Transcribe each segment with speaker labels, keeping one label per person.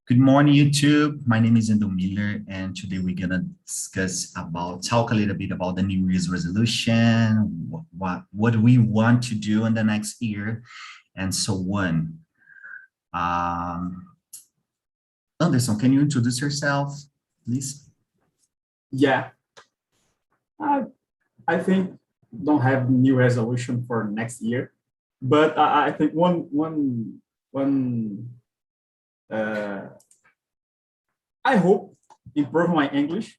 Speaker 1: Good morning, YouTube. My name is Endo Miller, and today we're gonna talk a little bit about the New Year's resolution, what we want to do in the next year, and so on. Anderson, can you introduce yourself, please?
Speaker 2: Yeah, I think don't have new resolution for next year, but I think I hope improve my English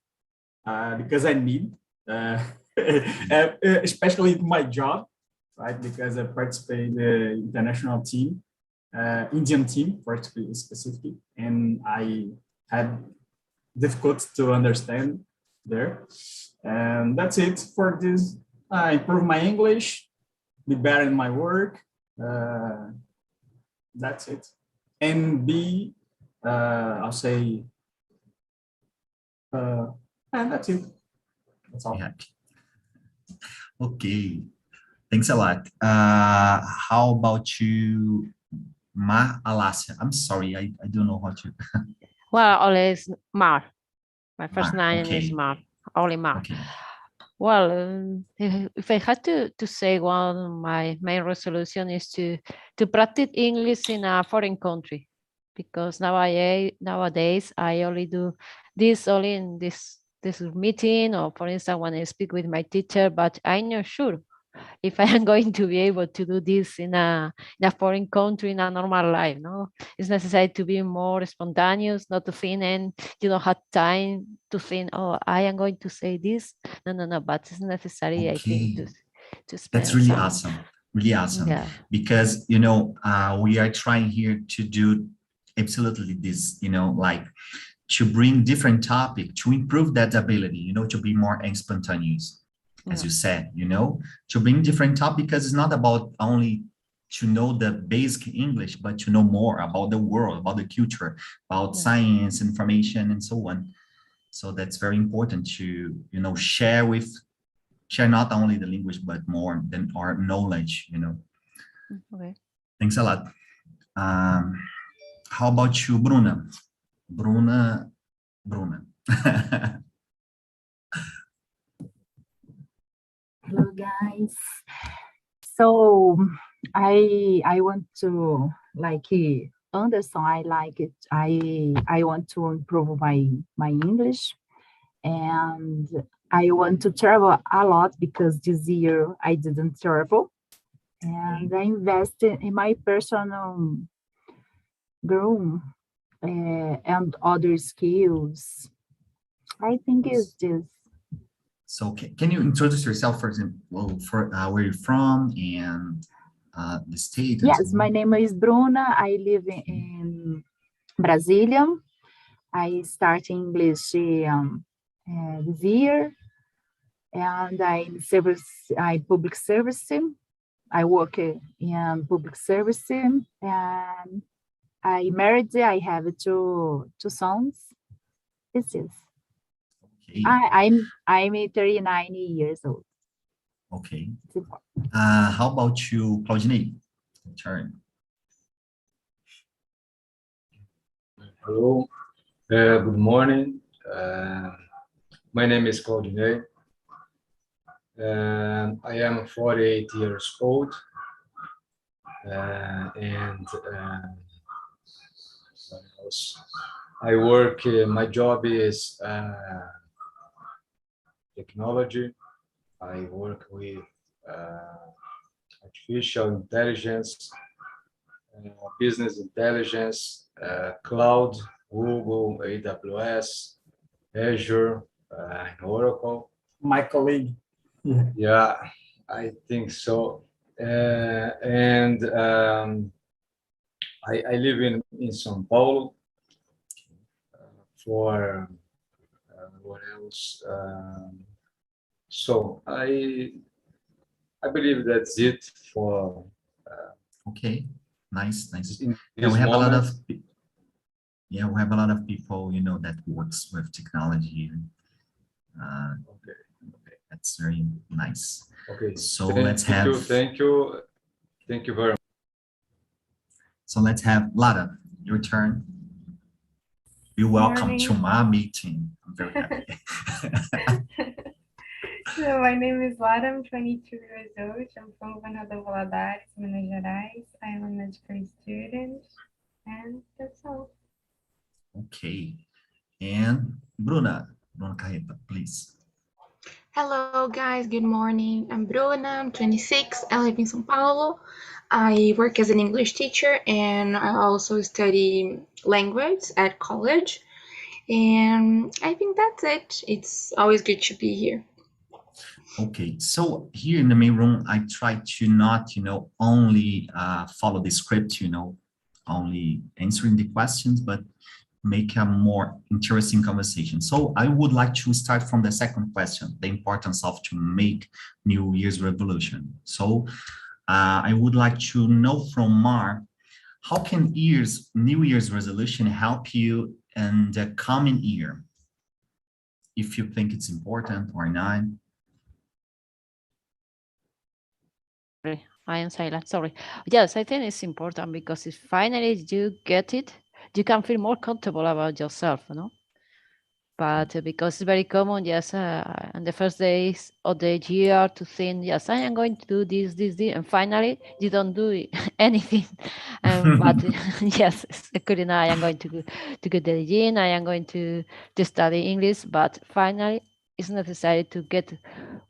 Speaker 2: because I need, especially my job, right? Because I participate in the international team, Indian team, participate specifically, and I had difficult to understand there. And that's it for this. Improve my English, be better in my work. That's it. And be, I'll say, and that's it. That's all.
Speaker 1: Yeah. Okay, thanks a lot. How about you, Ma Alasia? I'm sorry, I don't know how to.
Speaker 3: Well, always Mar. My first
Speaker 1: Mar,
Speaker 3: name is
Speaker 1: okay.
Speaker 3: Mar. Only Mar.
Speaker 1: Okay.
Speaker 3: Well, if I had to say one, my main resolution is to practice English in a foreign country, because nowadays I only do this only in this meeting, or for instance when I speak with my teacher, but I'm not sure if I am going to be able to do this in a foreign country in a normal life. No, it's necessary to be more spontaneous, not to think and you don't have time to think, oh, I am going to say this. No, but it's necessary, I think, to spend
Speaker 1: That's really
Speaker 3: some.
Speaker 1: awesome. Really awesome.
Speaker 3: Yeah.
Speaker 1: Because, we are trying here to do absolutely this, like to bring different topic, to improve that ability, to be more spontaneous, as you said, to bring different topic, because it's not about only to know the basic English, but to know more about the world, about the culture, about science, information, and so on. So that's very important to, share not only the language, but more than our knowledge,
Speaker 3: Okay.
Speaker 1: Thanks a lot. How about you, Bruna? Bruna.
Speaker 4: Hello guys. So I want to, like Anderson, I like it. I want to improve my English, and I want to travel a lot because this year I didn't travel, and I invested in my personal growth and other skills. I think it's this.
Speaker 1: So can you introduce yourself, for example, for where you're from and the state?
Speaker 4: Yes, my name is Bruna. I live in Brasilia. I start English this year, and I public service. I work in public service, and I married. I have two sons. This is.
Speaker 1: Okay.
Speaker 4: I'm 39 years old.
Speaker 1: Okay. How about you, Claudine? Turn.
Speaker 5: Hello. Good morning. My name is Claudine. I am 48 years old, and I work. My job is technology. I work with artificial intelligence, business intelligence, cloud, Google, AWS, Azure, and Oracle.
Speaker 2: My colleague.
Speaker 5: Yeah, I think so. And I live in São Paulo. For what else? So I believe that's it for.
Speaker 1: Okay, nice. Yeah, we have a lot of. Yeah, we have a lot of people, that works with technology. Okay, that's very nice.
Speaker 5: Okay.
Speaker 1: So thank
Speaker 5: you very much.
Speaker 1: So let's have Lada, your turn. You're welcome to
Speaker 6: Morning.
Speaker 1: my meeting. I'm very happy.
Speaker 6: So my name is Lara. I'm 22 years old. I'm from Governador Valadares, Minas Gerais. I am a medical student, and that's all.
Speaker 1: Okay. And Bruna Carreta, please.
Speaker 7: Hello guys, good morning. I'm Bruna, I'm 26, I live in São Paulo. I work as an English teacher and I also study language at college. And I think that's it. It's always good to be here.
Speaker 1: Okay, so here in the main room, I try to not, only follow the script, only answering the questions, but make a more interesting conversation. So I would like to start from the second question, the importance of to make New Year's resolution. So I would like to know from Mar, how can New Year's resolution help you in the coming year? If you think it's important or not.
Speaker 3: I am silent, sorry. Yes, I think it's important because if finally you get it, you can feel more comfortable about yourself, But because it's very common, yes, in the first days of the year to think, yes, I am going to do this, and finally you don't do anything. But yes, couldn't I am going to go to the gym, I am going to study English, but finally it's necessary to get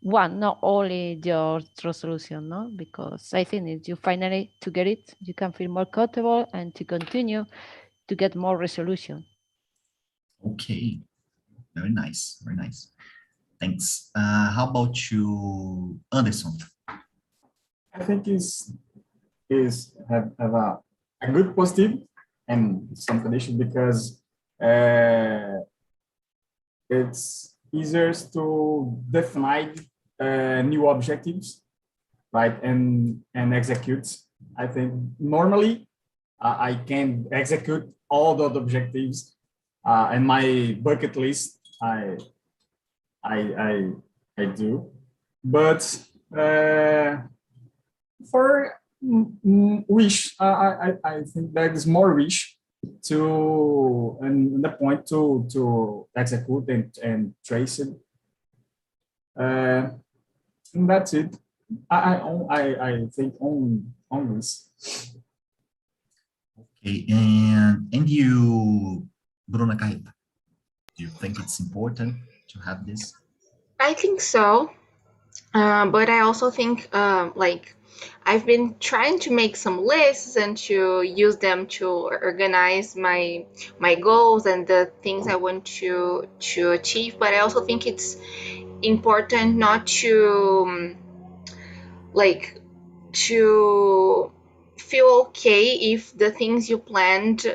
Speaker 3: one, not only your resolution, no? Because I think if you finally to get it, you can feel more comfortable and to continue to get more resolution.
Speaker 1: Okay, very nice, very nice. Thanks. How about you, Anderson?
Speaker 2: I think is have a good positive and some condition because it's easier to define new objectives, right, and execute. I think normally I can execute all the objectives and my bucket list. I do, but for wish, I think there is more wish to and the point to execute and trace it. And that's it. I think on this.
Speaker 1: Okay, and you, Bruna Carreta, do you think it's important to have this?
Speaker 7: I think so. But I also think like I've been trying to make some lists and to use them to organize my goals and the things I want to achieve. But I also think it's important not to like to feel okay if the things you planned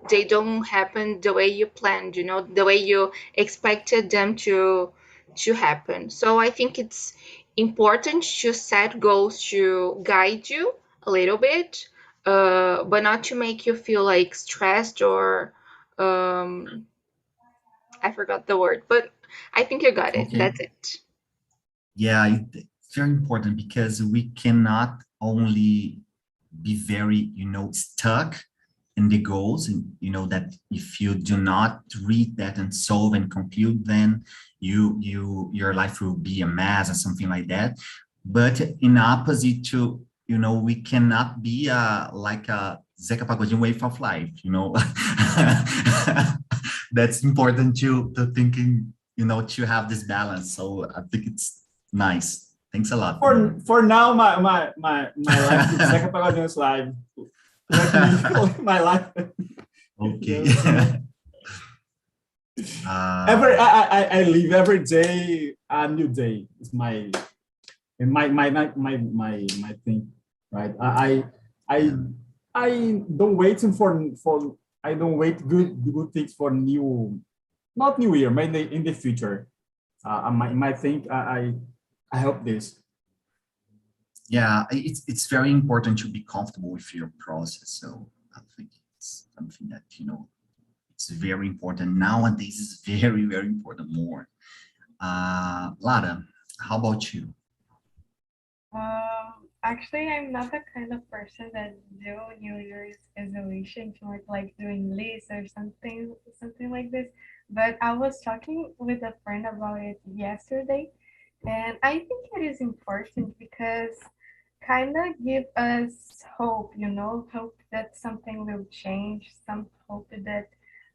Speaker 7: they don't happen the way you planned, the way you expected them to happen. So I think it's important to set goals to guide you a little bit, but not to make you feel like stressed or I forgot the word, but I think you got it.
Speaker 1: Okay.
Speaker 7: That's it.
Speaker 1: Yeah, it's very important because we cannot only be very, stuck in the goals, and that if you do not read that and solve and conclude, then your life will be a mess or something like that. But in opposite to, we cannot be like a Zeca Pagodinho way of life, That's important to thinking, to have this balance. So I think it's nice. Thanks a lot.
Speaker 2: For now, my life is Zeca Pagodinho's life. Let me my life.
Speaker 1: Okay.
Speaker 2: I live every day a new day. It's my thing, right? I don't wait for I don't wait good things for not new year, maybe in the future. My thing I hope this.
Speaker 1: Yeah, it's very important to be comfortable with your process. So I think it's something that, it's very important. Nowadays, it's very, very important more. Lara, how about you?
Speaker 6: Actually, I'm not the kind of person that do New Year's resolution to like doing lists or something like this. But I was talking with a friend about it yesterday, and I think it is important because kind of give us hope, hope that something will change, some hope that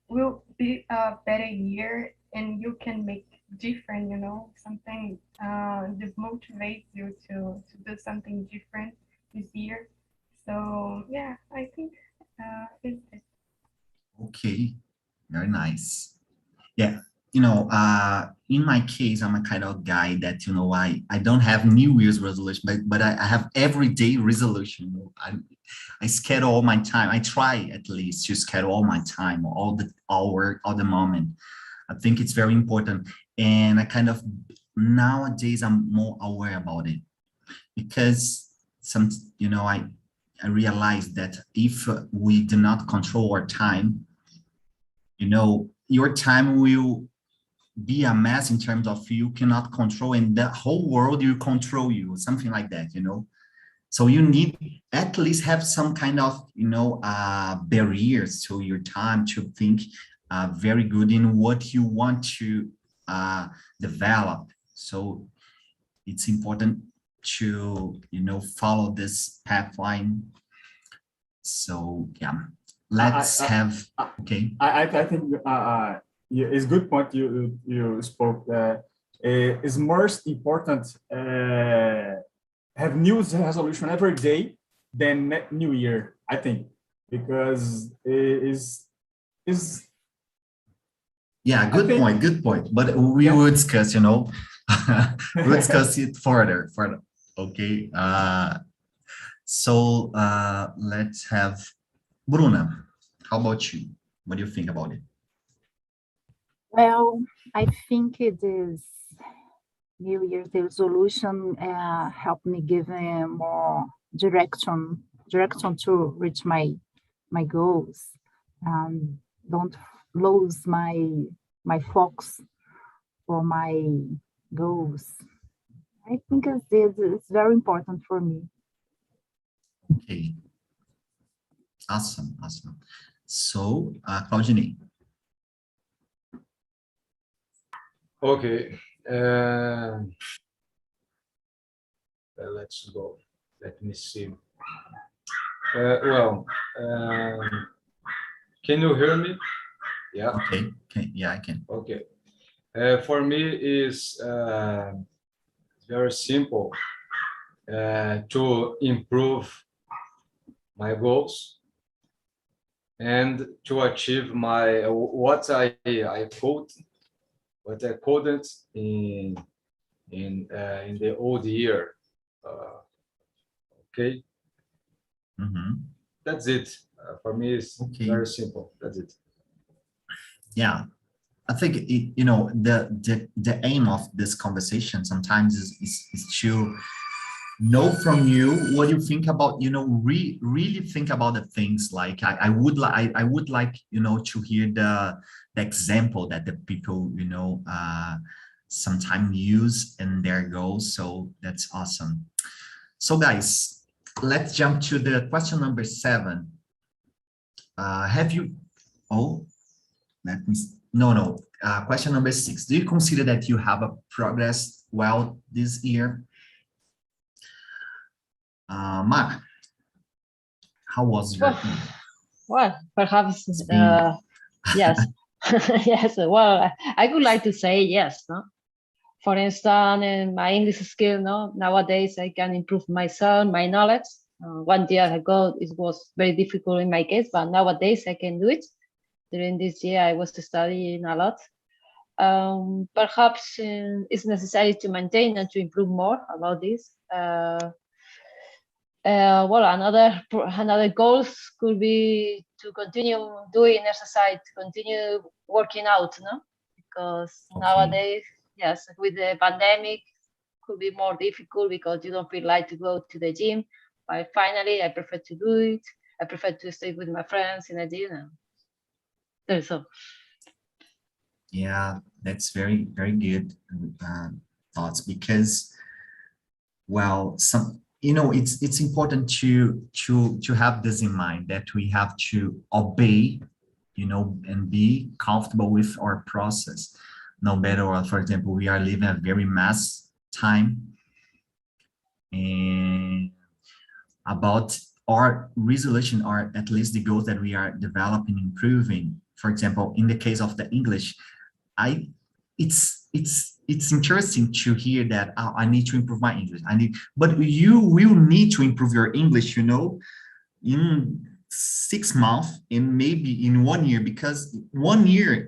Speaker 6: will be a better year and you can make different, something that motivates you to do something different this year. So yeah, I think it's
Speaker 1: Okay, very nice. Yeah, in my case, I'm a kind of guy that, I don't have New Year's resolution, but I have everyday resolution. I schedule all my time. I try at least to schedule all my time, all the hour, all the moment. I think it's very important. And I kind of, nowadays, I'm more aware about it because I realize that if we do not control our time, your time will be a mess in terms of you cannot control, and the whole world will control you, something like that, So you need at least have some kind of, barriers to your time to think very good in what you want to develop. So it's important to, follow this pathline. So yeah, let's have, okay.
Speaker 2: I think it's good point you spoke. It's most important have new resolution every day than New Year, I think, because is
Speaker 1: yeah, good point. But we will discuss, we'll discuss it further. Okay. So let's have Bruna. How about you? What do you think about it?
Speaker 4: Well, I think it is New Year's resolution helped me give more direction to reach my goals, and don't lose my focus for my goals. I think it's very important for me.
Speaker 1: Okay. Awesome. So, Claudine.
Speaker 5: Okay. Let's go. Let me see. Can you hear me? Yeah.
Speaker 1: Okay. Yeah, I can.
Speaker 5: Okay. For me, is very simple to improve my goals and to achieve my what I couldn't in the old year. Okay. That's it. For me, it's very simple. That's it.
Speaker 1: Yeah, I think the aim of this conversation sometimes is to know from you what you think about, really think about the things. Like I would like to hear the example that the people sometimes use in their goals. So that's awesome. So guys, let's jump to the question number 7. Have you question number 6. Do you consider that you have a progress well this year? Mark, how was your year?
Speaker 3: Well, perhaps yes. Yes. Well, I would like to say yes. No. For instance, in my English skill, nowadays I can improve myself, my knowledge. 1 year ago, it was very difficult in my case, but nowadays I can do it. During this year, I was studying a lot. Perhaps it's necessary to maintain and to improve more about this. Another goals could be to continue doing exercise, to continue working out, because nowadays, yes, with the pandemic, could be more difficult because you don't feel like to go to the gym. But finally, I prefer to do it. I prefer to stay with my friends in the gym. So.
Speaker 1: Yeah, that's very, very good thoughts, because, well, it's important to have this in mind, that we have to obey, and be comfortable with our process. No matter what, for example, we are living a very mass time, and about our resolution, or at least the goals that we are developing, improving. For example, in the case of the English, it's interesting to hear that, oh, I need to improve my English. But you will need to improve your English, in 6 months and maybe in 1 year, because 1 year,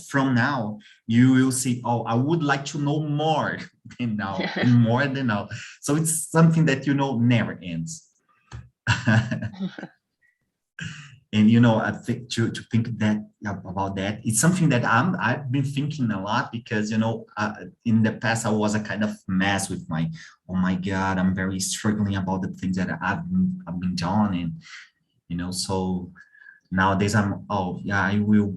Speaker 1: from now, you will see, oh, I would like to know more than now, and more than now. So it's something that, never ends. And I think to think that about that, it's something that I've been thinking a lot, because in the past I was a kind of mess with oh my God, I'm very struggling about the things that I've been doing, and so nowadays oh yeah, I will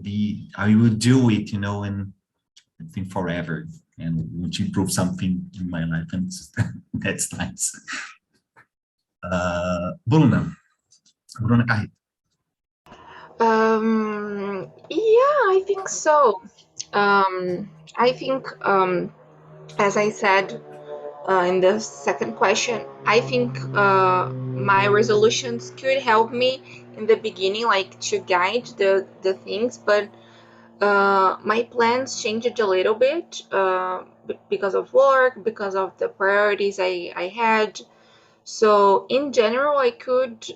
Speaker 1: do it, and I think forever, and would improve something in my life, and that's nice. Bruna Carrito.
Speaker 7: Yeah, I think so. I think, as I said in the second question, I think my resolutions could help me in the beginning, like to guide the things, but my plans changed a little bit because of work, because of the priorities I had. So in general, I could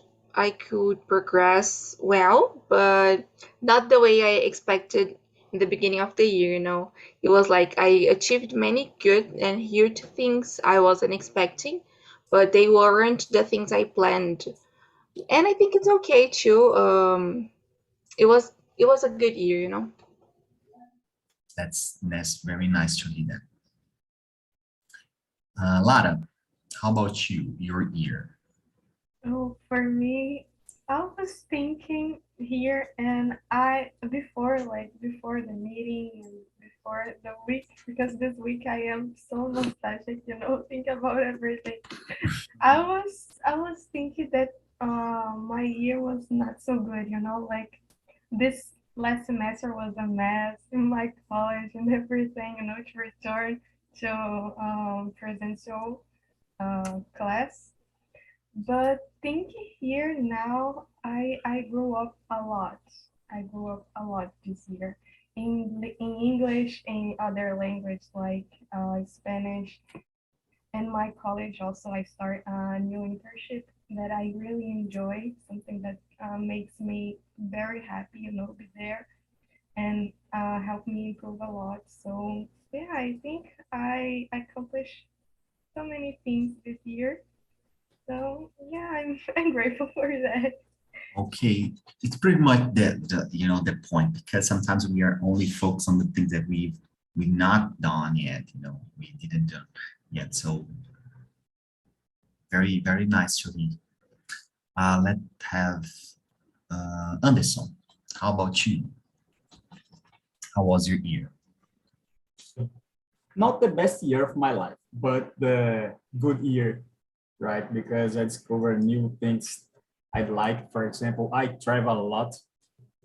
Speaker 7: progress well, but not the way I expected in the beginning of the year, It was like I achieved many good and huge things I wasn't expecting, but they weren't the things I planned. And I think it's okay too. It was a good year.
Speaker 1: That's very nice to hear that. Lara, how about your year?
Speaker 6: Oh, for me, I was thinking here, and before the meeting and before the week, because this week I am so nostalgic, think about everything. I was thinking that my year was not so good, like this last semester was a mess in my college and everything, to return to presential class. But thinking here now, I grew up a lot. I grew up a lot this year in English and other language like Spanish. And my college also, I start a new internship that I really enjoy, something that makes me very happy, be there and help me improve a lot. So yeah, I think I accomplished so many things this year. So yeah, I'm grateful for that.
Speaker 1: Okay, it's pretty much the point, because sometimes we are only focused on the things that we've not done yet, we didn't do yet. So very, very nice to read. Let's have Anderson. How about you? How was your year?
Speaker 2: Not the best year of my life, but the good year, right? Because I discovered new things I'd like. For example, I travel a lot.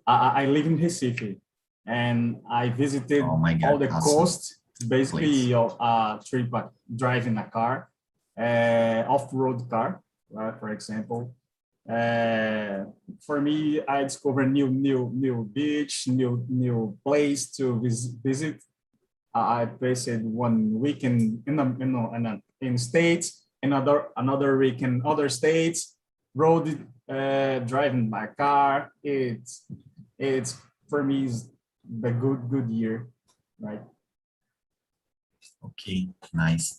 Speaker 2: I live in Recife, and I visited
Speaker 1: Oh my God,
Speaker 2: all the
Speaker 1: awesome.
Speaker 2: coast, basically of trip, driving a car, off-road car, right? For example, for me, I discovered new beach, new place to visit. I visited 1 week in states, another week in other states. Road driving my car. It's for me is the good year, right?
Speaker 1: Okay, nice.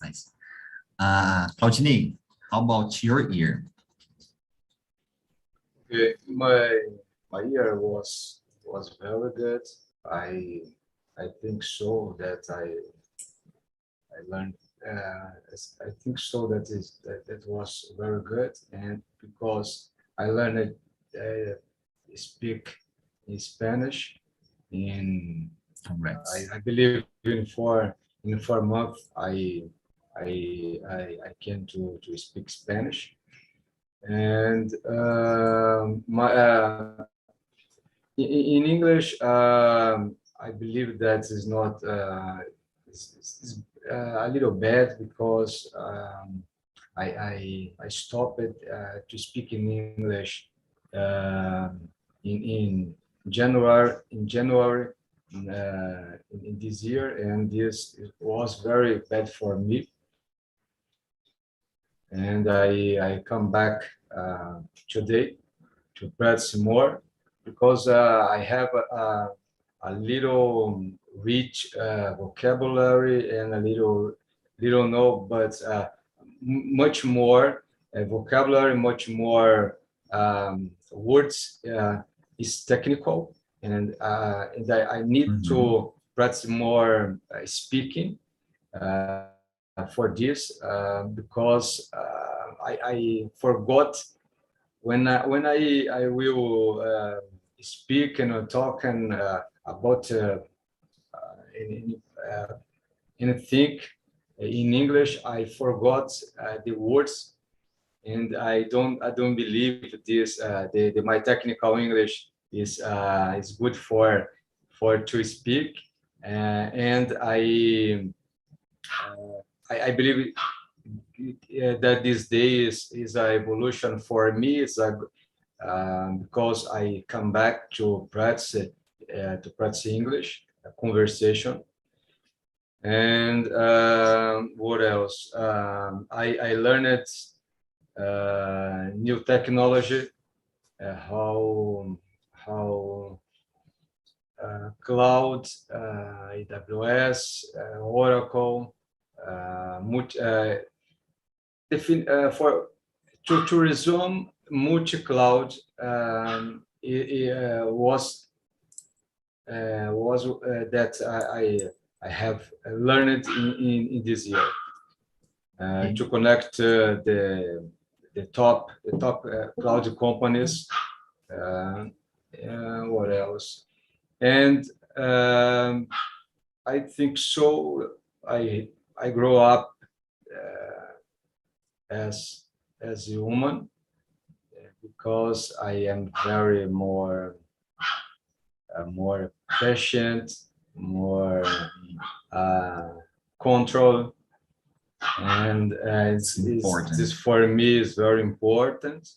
Speaker 1: Claudine, how about your year?
Speaker 5: Okay, my year was very good. I think so that I learned. I think so that was very good, and because I learned speak in Spanish in
Speaker 1: Congrats.
Speaker 5: I believe in 4 months I came to speak Spanish, and in English, I believe that is not it's a little bad because I stopped to speak in English in January in this year, and this was very bad for me. And I come back today to practice more because I have a little rich vocabulary and a little no, but much more vocabulary, much more words is technical, and I need to practice more speaking for this because I forgot when I will speak and talk and about anything in English, I forgot the words, and I don't believe this. My technical English is good for to speak, and I believe that this day is an evolution for me. It's because I come back to practice English conversation. And what else? I learned new technology, how cloud, AWS, Oracle, for to resume multi-cloud was that I have learned in this year to connect the top cloud companies. What else? And I think so. I grow up as a human because I am very more patient, more control, and this for me is very important.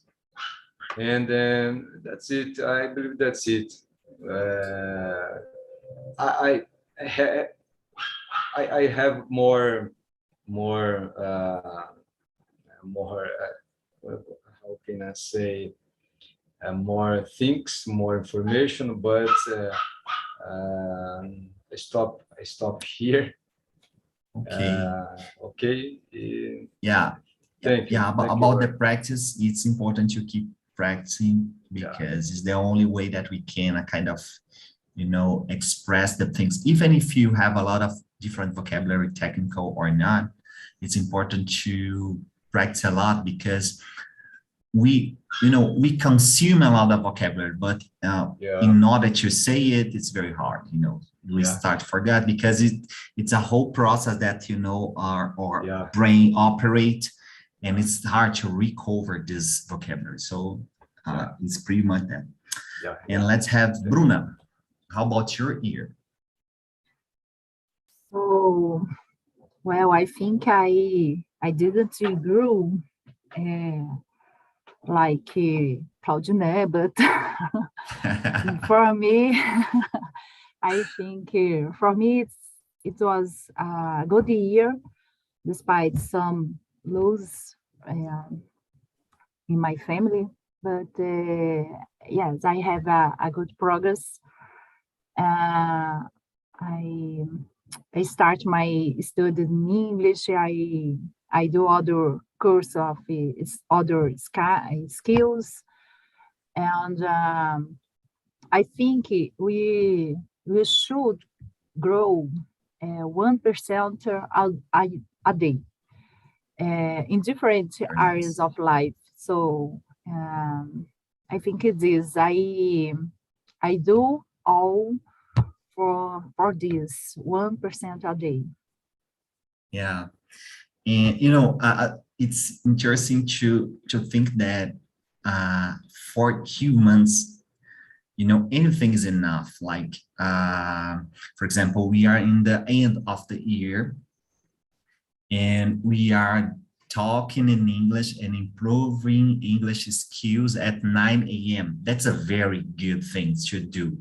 Speaker 5: And that's it. I believe that's it. I have more how can I say, more things, more information, but I stop here. Okay.
Speaker 1: Yeah.
Speaker 5: Thank you.
Speaker 1: Yeah. About the practice, it's important to keep practicing because it's the only way that we can kind of, express the things. Even if you have a lot of different vocabulary, technical or not, it's important to practice a lot because we consume a lot of vocabulary, but in order to say it, it's very hard. We start to forget because it's a whole process that our brain operate, and it's hard to recover this vocabulary. So it's pretty much that. And let's have Bruna. How about your ear?
Speaker 4: So, well, I think I didn't grow like Claudine, but for me, I think for me it was a good year, despite some loss in my family. But yes, I have a good progress. I start my study in English. I do other course of other skills, and I think we should grow 1% a day in different areas of life. So I think it is. I do all for this 1% a day.
Speaker 1: Yeah. And it's interesting to think that for humans, anything is enough. Like, for example, we are in the end of the year, and we are talking in English and improving English skills at 9 a.m. That's a very good thing to do,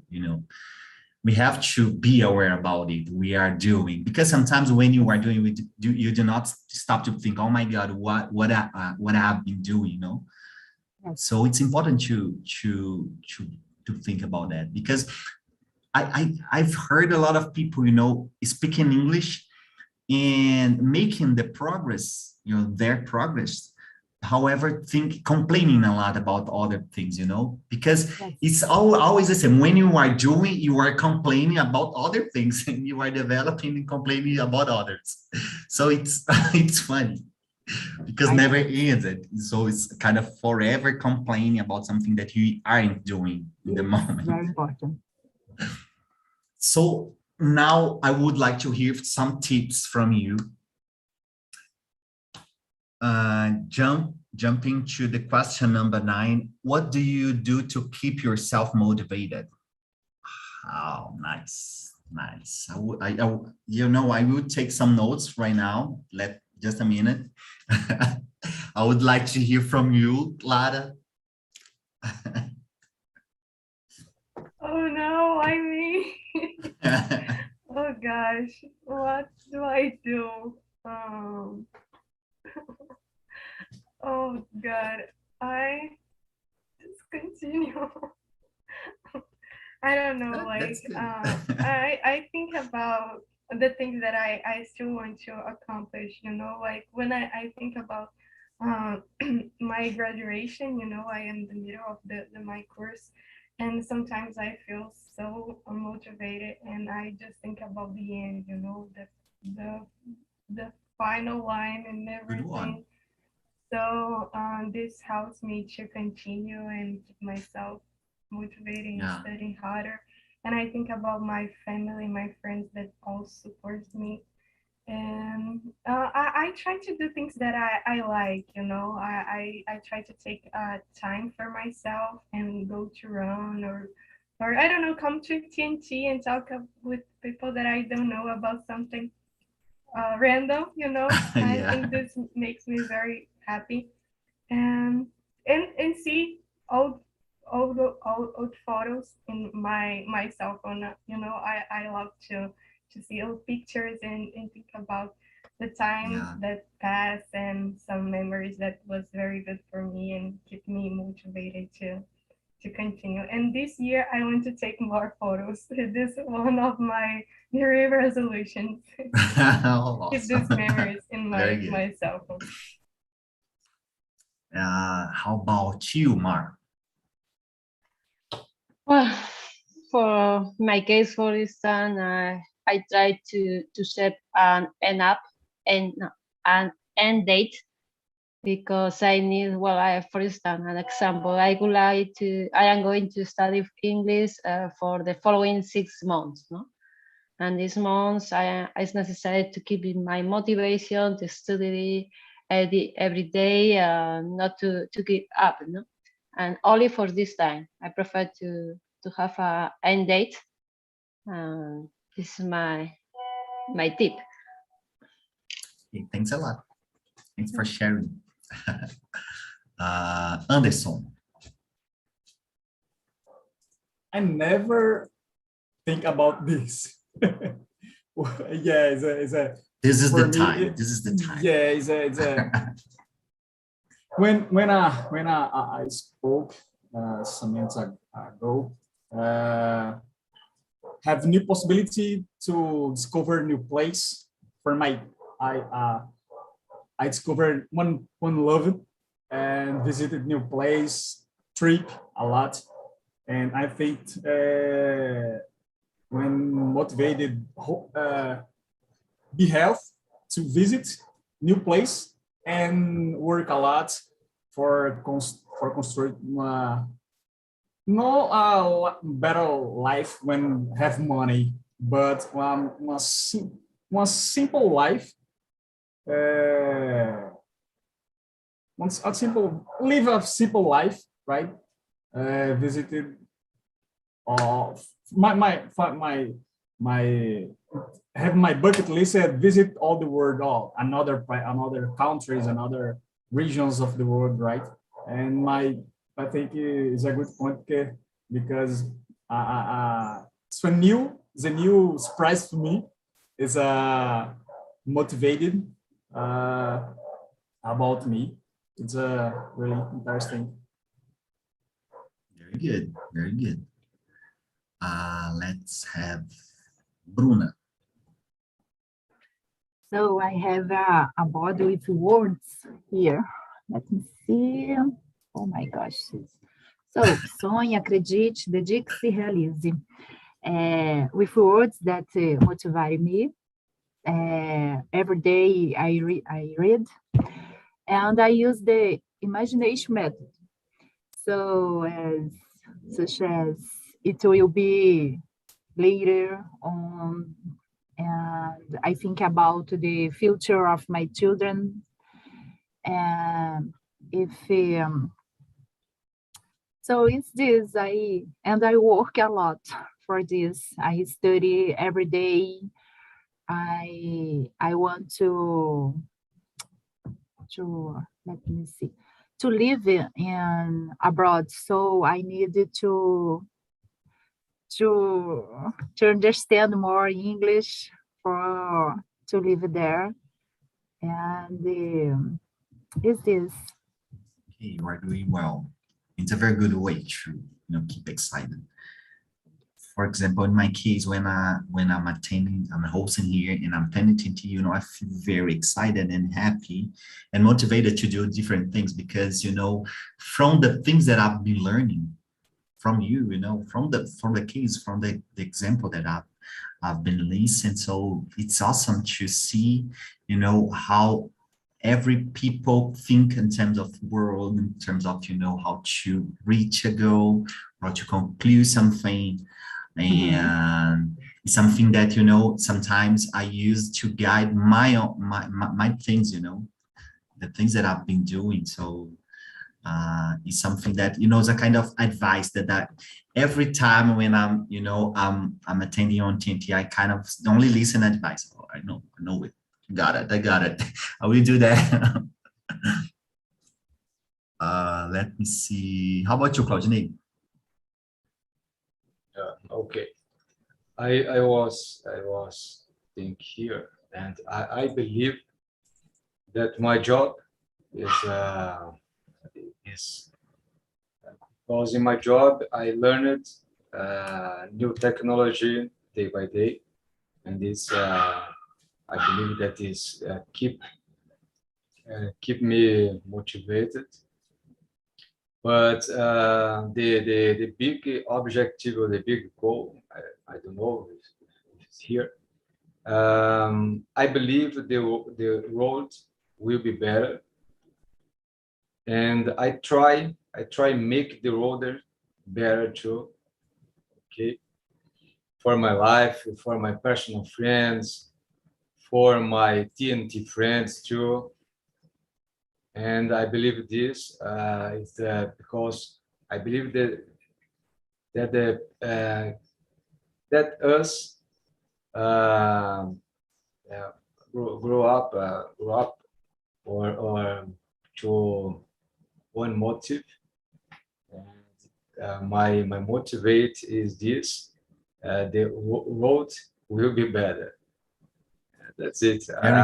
Speaker 1: We have to be aware about it. We are doing, because sometimes when you are doing it, you do not stop to think, oh my God, what I've been doing, So it's important to think about that, because I've heard a lot of people, speaking English and making the progress, their progress. However, complaining a lot about other things, because it's always the same. When you are doing, you are complaining about other things, and you are developing and complaining about others. So it's it's funny, because never ends it. So it's kind of forever complaining about something that you aren't doing in the moment.
Speaker 4: Very important.
Speaker 1: So now I would like to hear some tips from you. Jumping to the question number 9, what do you do to keep yourself motivated? Oh, nice. I will take some notes right now. Just a minute. I would like to hear from you, Clara.
Speaker 6: Oh no, I mean, oh gosh, what do I do? Oh God, I just continue. I don't know, like, I think about the things that I still want to accomplish, like when I think about my graduation, I am in the middle of my course, and sometimes I feel so unmotivated, and I just think about the end, the final line and everything. So this helps me to continue and keep myself motivated and studying harder. And I think about my family, my friends that also support me. And I try to do things that I like, I try to take time for myself and go to run or I don't know, come to TNT and talk with people that I don't know about something random, I think this makes me very happy. And see old photos in my cell phone. I love to see old pictures and think about the time that passed and some memories that was very good for me and keep me motivated to continue. And this year I want to take more photos. This is one of my New Year resolutions. Keep these memories in my cell phone.
Speaker 1: How about you, Mark?
Speaker 3: Well, for my case, for instance, I try to set an end date, because I need, for instance, an example, I am going to study English for the following 6 months, no? And these months, it's necessary to keep in my motivation to study every day, not to give up, no? And only for this time, I prefer to have an end date. This is my tip.
Speaker 1: Okay, thanks a lot. Thanks for sharing. Anderson.
Speaker 2: I never think about this. This is the time. This is the time. Yeah, it's a when I spoke some minutes ago, have new possibility to discover new place for my I discovered one love and visited new place, trip a lot, and I think when motivated, be health to visit new place and work a lot for construct better life when have money, but one simple life live a simple life, right? Visited have my bucket list and visit all the world, all another countries, another regions of the world, right? And I think is a good point because it's the new surprise for me is motivated about me. It's really interesting.
Speaker 1: Very good, very good. Let's have Bruna.
Speaker 4: So I have a board with words here. Let me see. Oh my gosh. So, sonhe, acredite, dedique-se, realize. With words that motivate me. Every day I read, and I use the imagination method. So, such as it will be later on, and I think about the future of my children. And so it's this, I work a lot for this. I study every day. I want to let me see, to live in abroad. So I needed to understand more English to live there. And is this?
Speaker 1: Okay, you are doing well. It's a very good way to keep excited. For example, in my case, when I'm hosting here and I'm attending to you, I feel very excited and happy and motivated to do different things because from the things that I've been learning from you, from the case, from the example that I've been listening. So it's awesome to see, how every people think in terms of world, in terms of, how to reach a goal or to conclude something. And it's something that, sometimes I use to guide my things, the things that I've been doing. So it's something that, is a kind of advice that every time when I'm attending on TNT, I kind of only listen advice. Oh, I know it. I got it. I will do that. Let me see. How about you, Claudine?
Speaker 5: Okay. I was thinking here, and I believe that my job is because in my job I learned new technology day by day, and this I believe that is keep me motivated. But the big objective or the big goal, I don't know if it's here. I believe the road will be better, and I try make the road better too. Okay, for my life, for my personal friends, for my TNT friends too. And I believe this is because I believe that us grow up or to one motive. And my motivate is this: the road will be better. That's it. And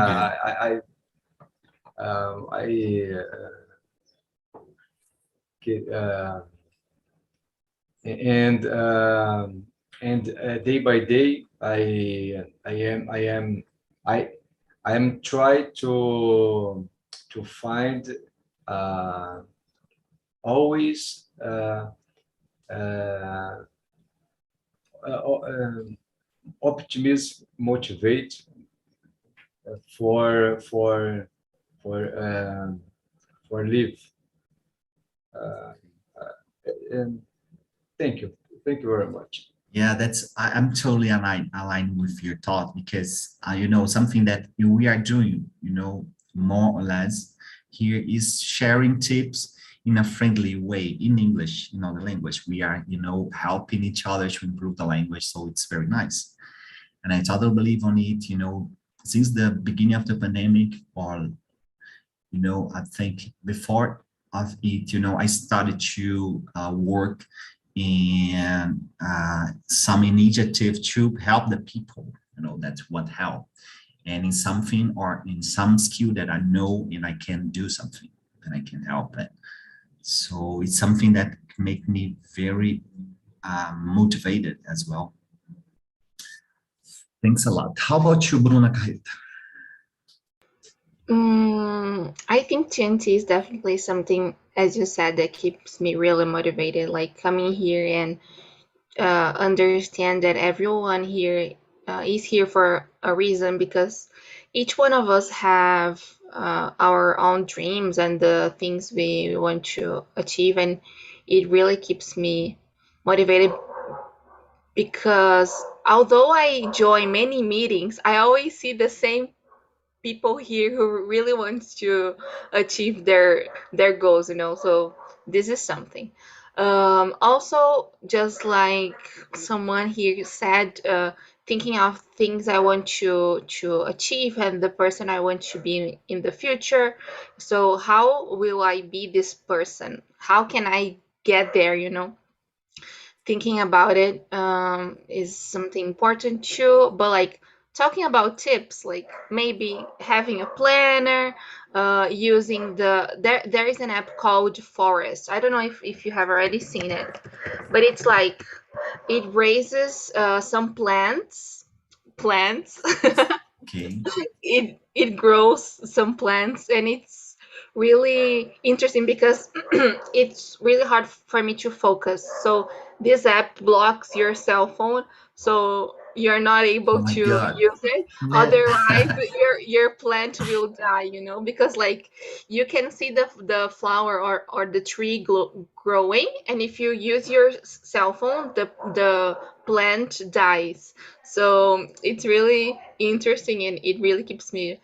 Speaker 5: day by day, I am trying to find always optimism, motivate for live. And thank you very much.
Speaker 1: Yeah, I'm totally aligned with your thought because something that we are doing, more or less here is sharing tips in a friendly way in English, in other language. We are, helping each other to improve the language. So it's very nice. And I totally believe on it, since the beginning of the pandemic, or, I think before of it, I started to work in some initiative to help the people, that's what help. And in something or in some skill that I know and I can do something and I can help it. So it's something that make me very motivated as well. Thanks a lot. How about you, Bruna Carreta?
Speaker 7: I think TNT is definitely something, as you said, that keeps me really motivated. Like coming here and understand that everyone here is here for a reason, because each one of us have our own dreams and the things we want to achieve, and it really keeps me motivated, because although I join many meetings, I always see the same people here who really wants to achieve their goals, so this is something. Also, just like someone here said, thinking of things I want to achieve and the person I want to be in the future. So how will I be this person? How can I get there? Thinking about it is something important too. But like talking about tips, like maybe having a planner, using there is an app called Forest. I don't know if you have already seen it, but it's like it raises some plants.
Speaker 1: Okay.
Speaker 7: It grows some plants, and it's really interesting because it's really hard for me to focus. So this app blocks your cell phone, so you're not
Speaker 1: Oh
Speaker 7: able
Speaker 1: my
Speaker 7: to
Speaker 1: God.
Speaker 7: use it.
Speaker 1: Yeah.
Speaker 7: Otherwise, your plant will die, because like you can see the flower or the tree growing, and if you use your cell phone, the plant dies. So it's really interesting, and it really keeps me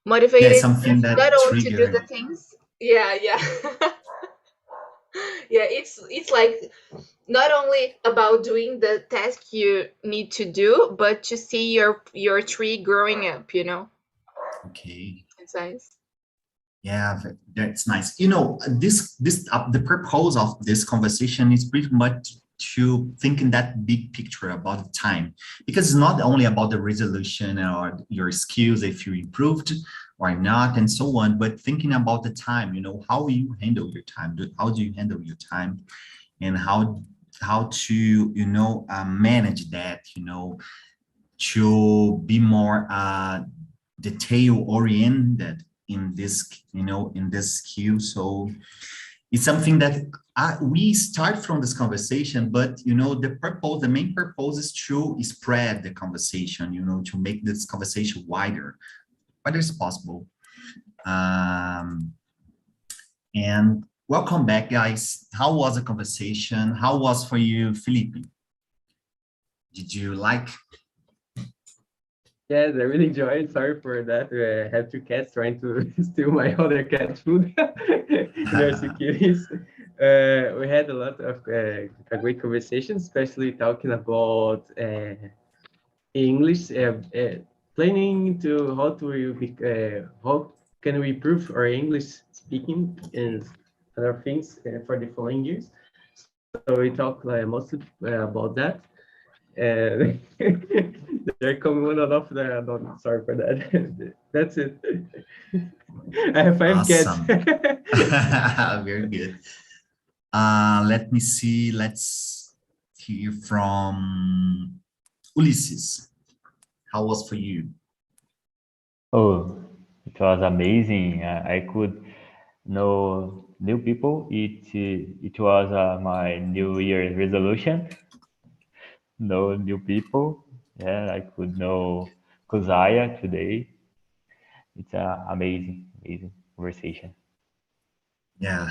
Speaker 1: Yeah,
Speaker 7: motivated,
Speaker 1: something that
Speaker 7: not only to do the
Speaker 1: trigger.
Speaker 7: things. Yeah, yeah. Yeah, it's like not only about doing the task you need to do, but to see your tree growing up,
Speaker 1: Okay.
Speaker 7: It's nice.
Speaker 1: Yeah, that's nice. The purpose of this conversation is pretty much to think in that big picture about the time, because it's not only about the resolution or your skills, if you improved or not, and so on, but thinking about the time, how you handle your time, how do you handle your time, and how to, manage that, to be more detail oriented in this, in this skill. So it's something that we start from this conversation, but the main purpose is to spread the conversation, to make this conversation wider as possible. And welcome back, guys. How was the conversation? How was for you, Felipe? Did you like?
Speaker 8: Yes, I really enjoyed. Sorry for that. I have two cats trying to steal my other cat's food in our securities. We had a lot of a great conversation, especially talking about English, planning to how can we improve our English speaking and other things for the following years. So we talked mostly about that. And they're coming one off there. No, sorry for that. That's it. I have 5
Speaker 1: Awesome.
Speaker 8: cats.
Speaker 1: Very good. Let me see. Let's hear from Ulysses. How was for you?
Speaker 9: Oh, it was amazing. I could know new people. It was my New Year's resolution. Know new people. Yeah, I could know Kozaya today. It's amazing conversation.
Speaker 1: Yeah,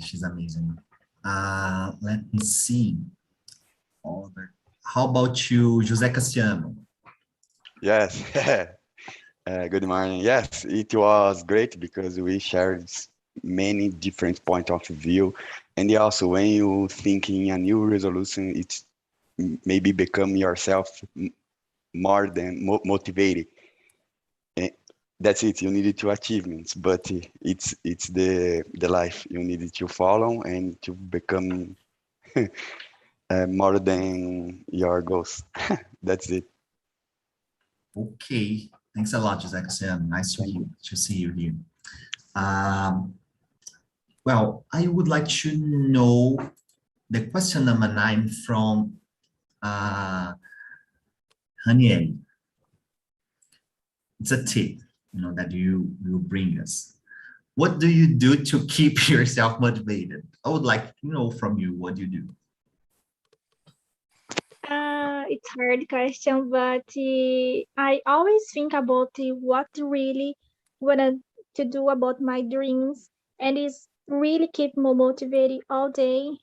Speaker 1: she's amazing. Let me see. How about you, José Cassiano?
Speaker 10: Yes. Good morning. Yes, it was great because we shared many different point of view, and also when you thinking a new resolution, it's maybe become yourself more than motivated. Eh, That's it. You needed two achievements, but it's the life you needed to follow and to become more than your goals. That's it.
Speaker 1: Okay, thanks a lot, José Cassiano. Nice to see you here. Well, I would like to know the question number 9 from Haniel. It's a tip, that you will bring us. What do you do to keep yourself motivated? I would like to know from you what you do.
Speaker 11: It's hard question, but I always think about what really wanted to do about my dreams, and it's really keep me motivated all day.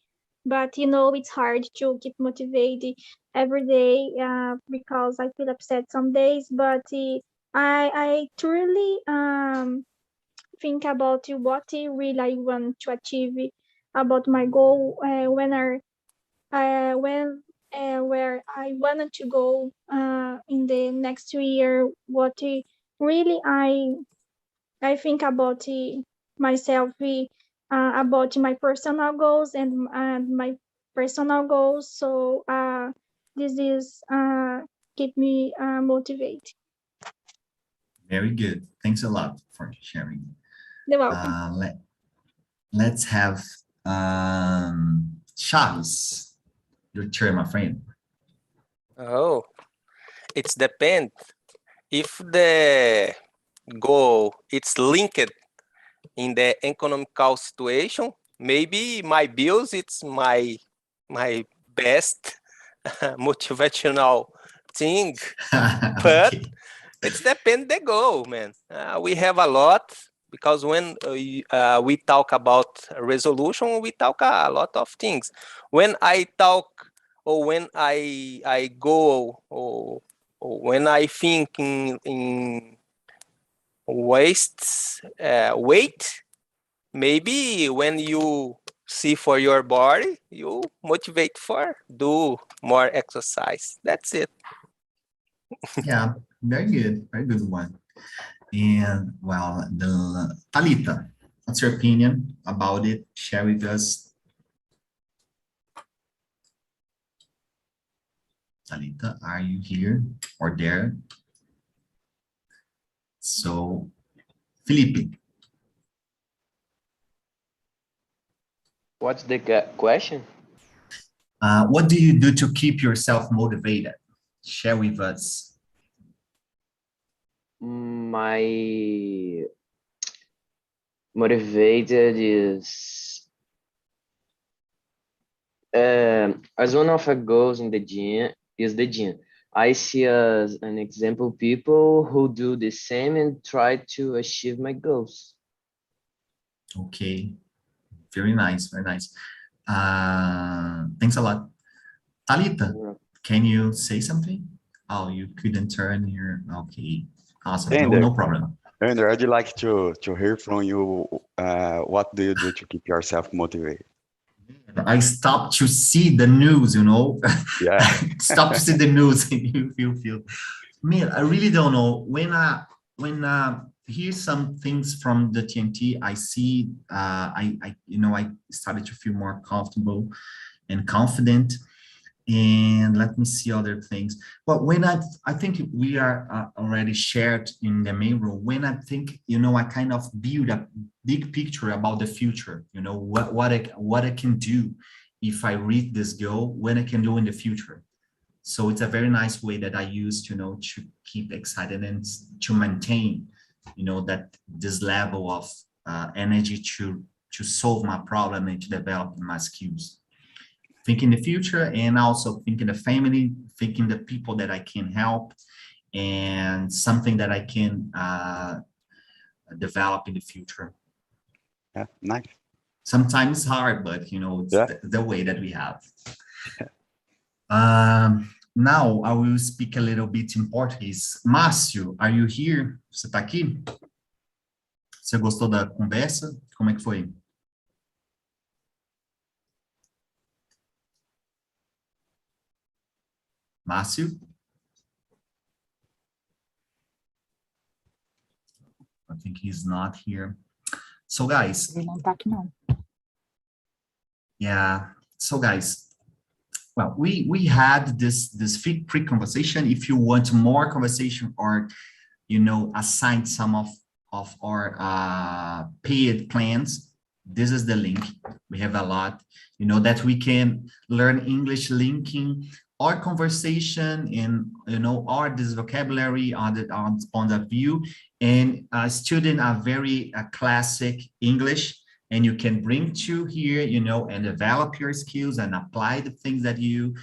Speaker 11: But it's hard to keep motivated every day because I feel upset some days. But I truly think about what I really want to achieve about my goal when where I wanted to go in the next year. What really I think about myself, about my personal goals and my personal goals. So this is keep me motivated.
Speaker 1: Very good. Thanks a lot for sharing.
Speaker 11: You're welcome.
Speaker 1: Let's have Charles. Your turn, my friend.
Speaker 12: Oh, it's depend. If the goal it's linked in the economical situation, maybe my bills it's my best motivational thing, but
Speaker 1: Okay.
Speaker 12: it's depend the goal, man. We have a lot because when we talk about resolution, we talk a lot of things. When I talk or when I go or when I think in weight, maybe when you see for your body, you motivate for do more exercise. That's it.
Speaker 1: Yeah, very good one. And well, the Talita, what's your opinion about it? Share with us. Talita, are you here or there? So, Felipe.
Speaker 13: What's the question?
Speaker 1: What do you do to keep yourself motivated? Share with us.
Speaker 13: My motivated is as one of our goals in the gym is the gym. I see as an example people who do the same and try to achieve my goals.
Speaker 1: Okay, very nice, very nice. Thanks a lot. Talita, can you say something? Oh, you couldn't turn here. Okay, awesome. No problem.
Speaker 10: Ender, I'd like to hear from you. What do you do to keep yourself motivated?
Speaker 1: I stopped to see the news,
Speaker 10: Yeah.
Speaker 1: Stop to see the news and you feel. Man, I really don't know. When hear some things from the TNT, I see, I started to feel more comfortable and confident. And let me see other things. But when I think we are already shared in the main room, when I think, I kind of build a big picture about the future, what I can do if I reach this goal, what I can do in the future. So it's a very nice way that I use, to keep excited and to maintain, that this level of energy to solve my problem and to develop my skills. Thinking the future and also thinking the family, thinking the people that I can help and something that I can develop in the future.
Speaker 10: Yeah, nice.
Speaker 1: Sometimes it's hard, but it's the way that we have. now I will speak a little bit in Portuguese. Márcio, are you here? Você está aqui? Você gostou da conversa? Como é que foi? Márcio? I think he's not here. So guys,
Speaker 4: Ele não tá aqui, não.
Speaker 1: yeah. So guys, well, we had this free conversation. If you want more conversation or, you know, assign some of our paid plans, this is the link. We have a lot, you know, that we can learn English linking our conversation in, you know, or this vocabulary on the point of view, and a student are very classic English, and you can bring to here, you know, and develop your skills and apply the things that you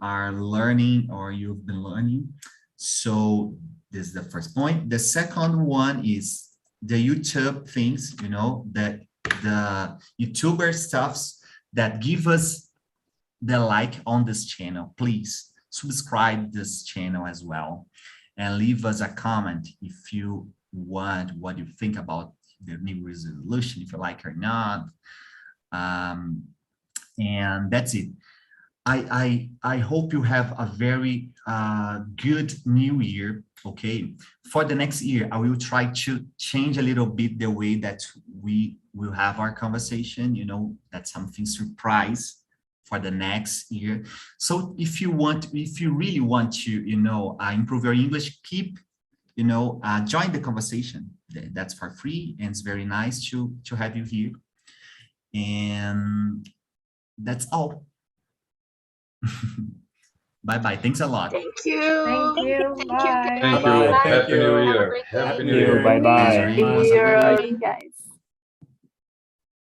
Speaker 1: are learning or you've been learning. So this is the first point. The second one is the YouTube things, you know, that the YouTuber stuffs that give us the like on this channel. Please subscribe this channel as well and leave us a comment if you want, what you think about the new resolution, if you like or not. And that's it. I hope you have a very good new year. Okay, for the next year, I will try to change a little bit the way that we will have our conversation, you know, that's something surprise for the next year. So if you really want to, you know, improve your English, keep, you know, join the conversation. That's for free, and it's very nice to have you here. And that's all. Bye-bye. Thanks a lot.
Speaker 7: Thank you.
Speaker 6: Thank you.
Speaker 7: Thank
Speaker 6: Bye.
Speaker 7: you.
Speaker 5: Thank
Speaker 2: Bye-bye.
Speaker 5: you.
Speaker 2: Thank
Speaker 5: Happy
Speaker 2: you.
Speaker 5: New
Speaker 7: Have a
Speaker 5: Year.
Speaker 7: great
Speaker 5: Happy
Speaker 7: day.
Speaker 5: New Year.
Speaker 9: Bye bye.
Speaker 1: Thanks very much.
Speaker 4: Here, guys.